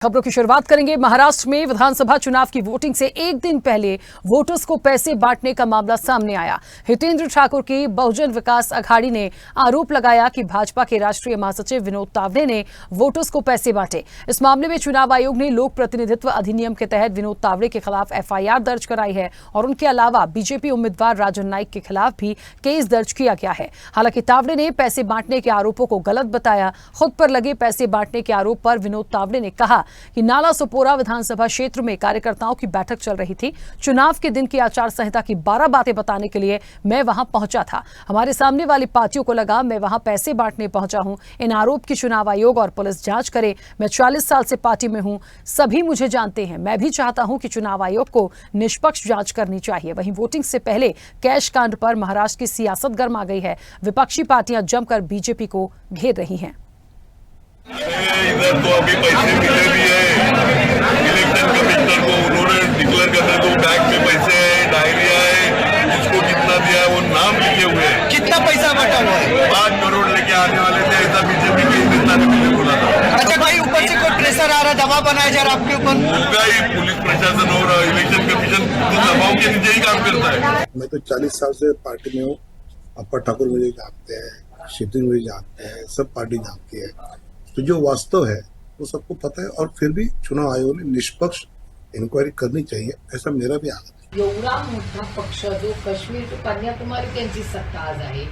खबरों की शुरुआत करेंगे। महाराष्ट्र में विधानसभा चुनाव की वोटिंग से एक दिन पहले वोटर्स को पैसे बांटने का मामला सामने आया। हितेंद्र ठाकुर की बहुजन विकास अघाड़ी ने आरोप लगाया कि भाजपा के राष्ट्रीय महासचिव विनोद तावड़े ने वोटर्स को पैसे बांटे। इस मामले में चुनाव आयोग ने लोक प्रतिनिधित्व अधिनियम के तहत विनोद तावड़े के खिलाफ एफआईआर दर्ज कराई है और उनके अलावा बीजेपी उम्मीदवार राजन नाइक के खिलाफ भी केस दर्ज किया गया है। हालांकि तावड़े ने पैसे बांटने के आरोपों को गलत बताया। खुद पर लगे पैसे बांटने के आरोप पर विनोद तावड़े ने कहा कि नाला सोपोरा विधानसभा क्षेत्र में कार्यकर्ताओं की बैठक चल रही थी। चुनाव के दिन की आचार संहिता की 12 बातें बताने के लिए मैं वहां पहुंचा था। हमारे सामने वाली पार्टियों को लगा मैं वहां पैसे बांटने पहुंचा हूं। इन आरोप की चुनाव आयोग और पुलिस जांच करे। मैं 40 साल से पार्टी में हूं, सभी मुझे जानते हैं। मैं भी चाहता हूं कि चुनाव आयोग को निष्पक्ष जांच करनी चाहिए। वहीं वोटिंग से पहले कैश कांड पर महाराष्ट्र की सियासत गर्मा गई है। विपक्षी पार्टियां जमकर बीजेपी को घेर रही हैं। इधर तो अभी पैसे मिले भी है। इलेक्शन कमिश्नर को उन्होंने डिक्लेयर करने दो, बैंक में पैसे है, डायरिया है, जिसको कितना दिया है वो नाम लिखे हुए हैं। कितना पैसा बटा हुआ है? 5 करोड़ लेके आने वाले थे, ऐसा बीजेपी के नेता ने मुझे बोला था। अच्छा, भाई ऊपर से कोई प्रेशर आ रहा, दबाव बनाया जा रहा आपके ऊपर? होगा ही, पुलिस प्रशासन और इलेक्शन कमीशन तो दबाव के नीचे ही काम करता है। मैं तो 40 साल से पार्टी में हूँ। अप्पा ठाकुर मुझे जानते हैं, शिवदिन मुझे जानते हैं, सब पार्टी जानती है। तो जो वास्तव है वो सबको पता है और फिर भी चुनाव आयोग ने निष्पक्ष इन्क्वायरी करनी चाहिए, ऐसा मेरा भी आग्रह है। एवढा मोठा पक्ष जो काश्मीर ते कन्याकुमारी त्यांची सत्ता आज आहे,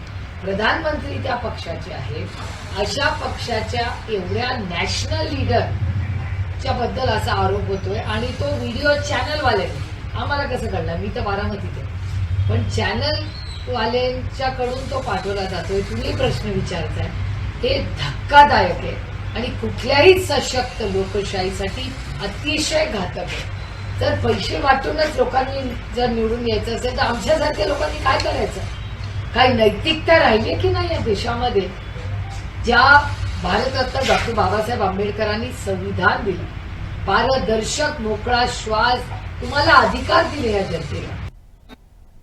प्रधानमंत्री त्या पक्षाचे आहेत, अशा पक्षाच्या एवढ्या नॅशनल लीडरच्या बद्दल असा आरोप होतोय आणि तो व्हिडिओ चॅनलवाल्यांनी आम्हाला कसं कळलं, मी तर बारामतीत आहे, पण चॅनल वाल्यांच्याकडून तो पाठवला जातोय। तुम्ही प्रश्न विचारताय, हे धक्कादायक आहे आणि कुठल्याही सशक्त लोकशाहीसाठी अतिशय घातक आहे। जर पैसे वाटूनच लोकांनी जर निवडून यायचं असेल तर आमच्यासारख्या लोकांनी काय करायचं? काही नैतिकता राहिली की नाही या देशामध्ये? ज्या भारतरत्न डॉक्टर बाबासाहेब आंबेडकरांनी संविधान दिलं, पारदर्शक मोकळा श्वास तुम्हाला अधिकार दिले या जनतेला,